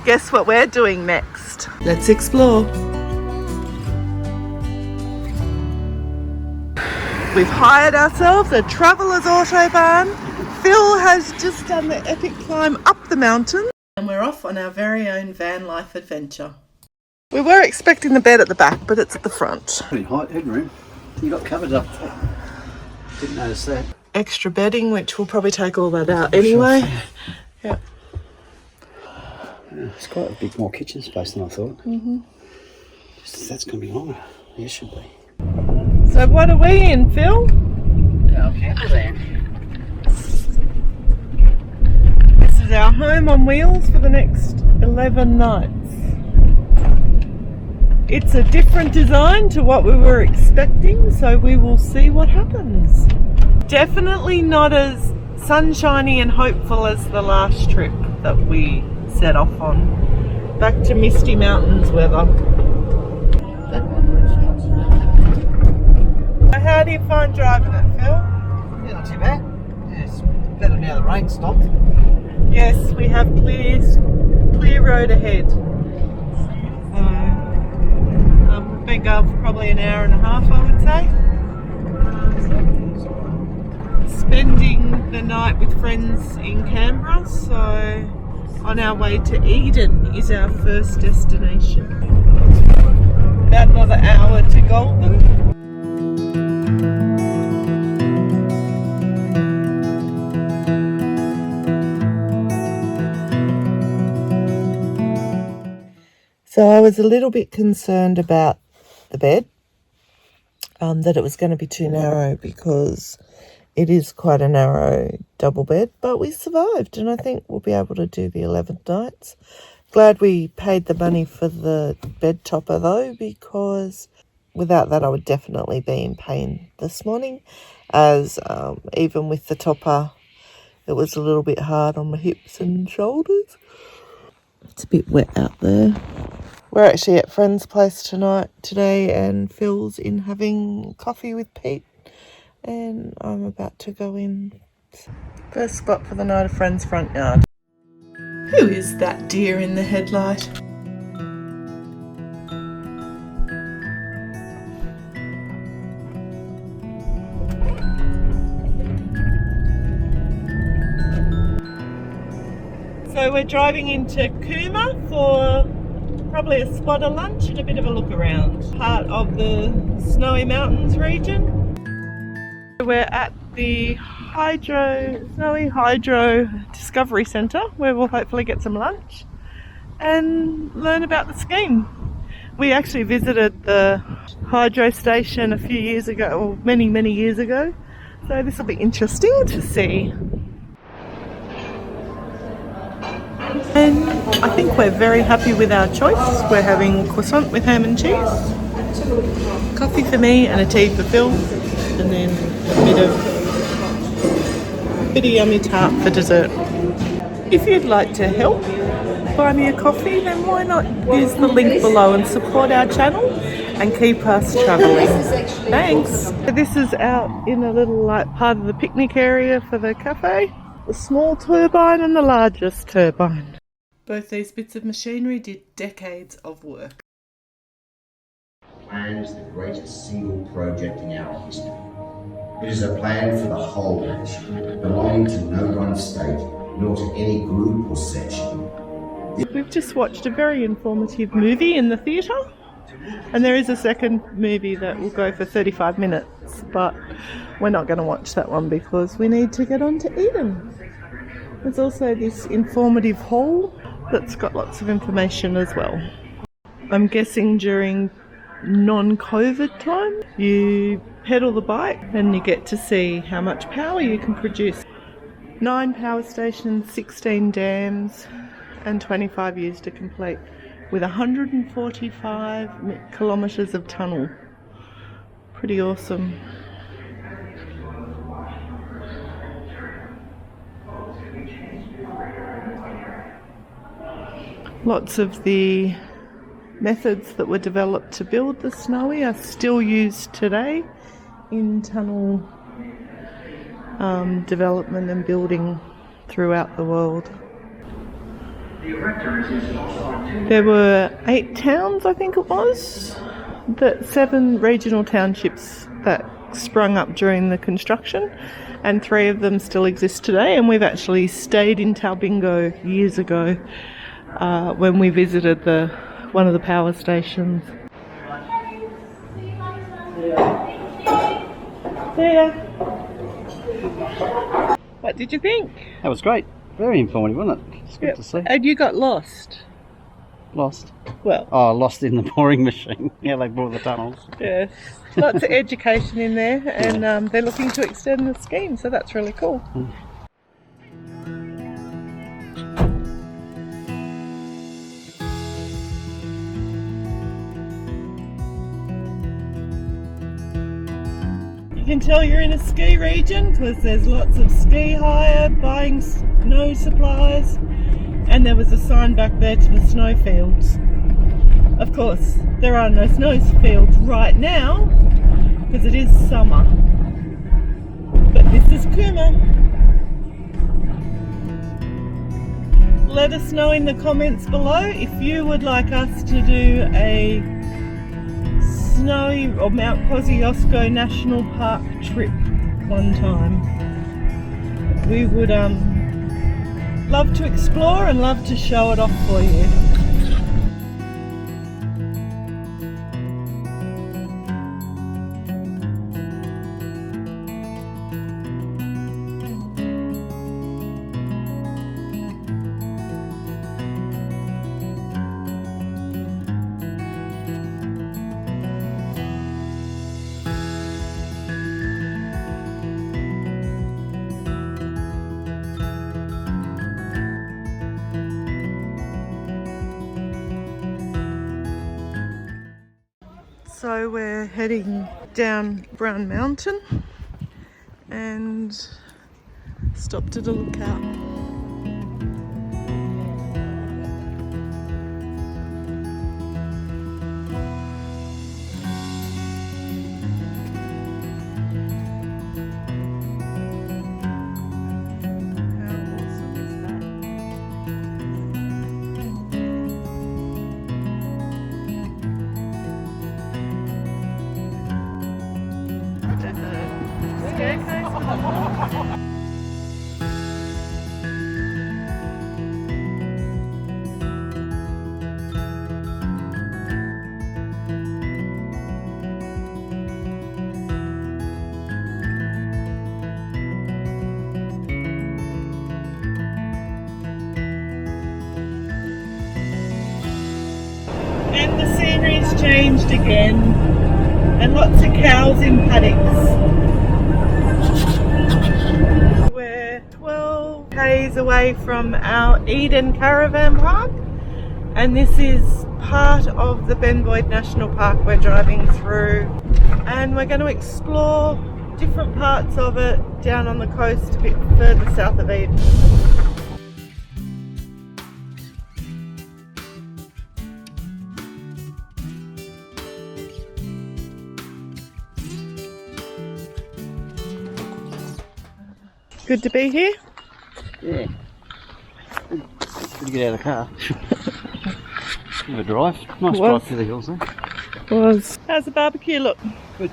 Guess what we're doing next? Let's explore. We've hired ourselves a Travellers Autobarn. Phil has just done the epic climb up the mountain. And we're off on our very own van life adventure. We were expecting the bed at the back, but it's at the front. Pretty hot headroom. You got cupboards up there. Didn't notice that. Extra bedding, which will probably take all that out anyway. Yeah. It's quite a bit more kitchen space than I thought. Just that's going to be longer. Yeah, it should be. So what are we in, Phil? Our camper van. This is our home on wheels for the next 11 nights. It's a different design to what we were expecting, so we will see what happens. Definitely not as sunshiny and hopeful as the last trip that we set off on. Back to Misty Mountains weather. How do you find driving it, Phil? Yeah, not too bad. Yeah, it's better now the rain stopped. Yes, we have clear road ahead. We've been going for probably an hour and a half, I would say. Spending the night with friends in Canberra, so on our way to Eden is our first destination. About another hour to Golden. So I was a little bit concerned about the bed, that it was going to be too narrow because it is quite a narrow double bed, but we survived and I think we'll be able to do the 11 nights. Glad we paid the money for the bed topper though, because without that I would definitely be in pain this morning, as even with the topper it was a little bit hard on my hips and shoulders. It's a bit wet out there. We're actually at friend's place today, and Phil's in having coffee with Pete, and I'm about to go in. First spot for the night, a friend's front yard. Who is that deer in the headlight? So we're driving into Cooma for probably a spot of lunch and a bit of a look around. Part of the Snowy Mountains region. We're at the Snowy Hydro Discovery Centre, where we'll hopefully get some lunch and learn about the scheme. We actually visited the hydro station a few years ago, or many years ago, so this will be interesting to see. And I think we're very happy with our choice. We're having croissant with ham and cheese, coffee for me and a tea for Phil, and then a bit of yummy tart for dessert. If you'd like to help buy me a coffee, then why not use the link below and support our channel and keep us travelling. Thanks. This is out in a little part of the picnic area for the cafe. The small turbine and the largest turbine. Both these bits of machinery did decades of work. The plan is the greatest single project in our history. It is a plan for the whole nation, belonging to no one state, nor to any group or section. We've just watched a very informative movie in the theatre, and there is a second movie that will go for 35 minutes, but we're not going to watch that one because we need to get on to Eden. There's also this informative hall that's got lots of information as well. I'm guessing during non-COVID time, you pedal the bike and you get to see how much power you can produce. 9 power stations, 16 dams, and 25 years to complete, with 145 kilometres of tunnel. Pretty awesome. Lots of the methods that were developed to build the Snowy are still used today in tunnel development and building throughout the world. There were 8 towns, I think it was, 7 regional townships that sprung up during the construction, and 3 of them still exist today. And we've actually stayed in Talbingo years ago when we visited one of the power stations. There. What did you think? That was great. Very informative, wasn't it? It's good to see. And you got lost. Lost? Well. Oh, lost in the boring machine. Yeah, they bore the tunnels. Yes. Lots of education in there, and they're looking to extend the scheme, so that's really cool. You can tell you're in a ski region because there's lots of ski hire, buying snow supplies, and there was a sign back there to the snowfields. Of course, there are no snowfields right now because it is summer, but this is Cooma. Let us know in the comments below if you would like us to do a snowy or Mount Kosciuszko National Park trip one time. We would love to explore and love to show it off for you. So we're heading down Brown Mountain and stopped at a lookout. And the scenery's changed again, and lots of cows in paddocks. We're 12 k's away from our Eden Caravan Park, and this is part of the Ben Boyd National Park we're driving through, and we're going to explore different parts of it down on the coast a bit further south of Eden. Good to be here? Yeah. Good to get out of the car. Bit of a drive. Nice drive through the hills there. Was. How's the barbecue look? Good.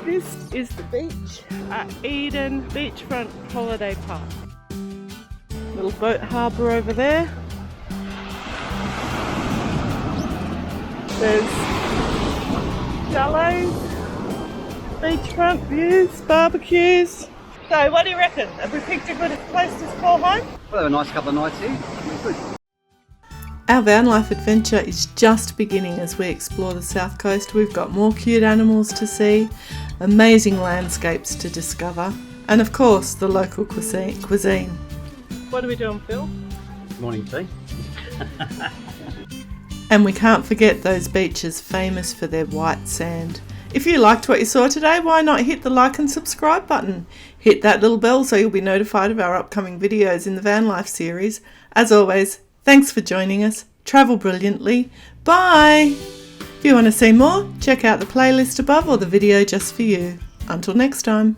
This is the beach at Eden Beachfront Holiday Park. Little boat harbour over there. There's shallows, beachfront views, barbecues. So what do you reckon? Have we picked a good place to call home? Well, have a nice couple of nights here. Good. Our van life adventure is just beginning as we explore the South Coast. We've got more cute animals to see, amazing landscapes to discover, and of course the local cuisine. What are we doing, Phil? Morning tea. And we can't forget those beaches famous for their white sand. If you liked what you saw today, why not hit the like and subscribe button? Hit that little bell so you'll be notified of our upcoming videos in the Van Life series. As always, thanks for joining us. Travel brilliantly. Bye! If you want to see more, check out the playlist above or the video just for you. Until next time.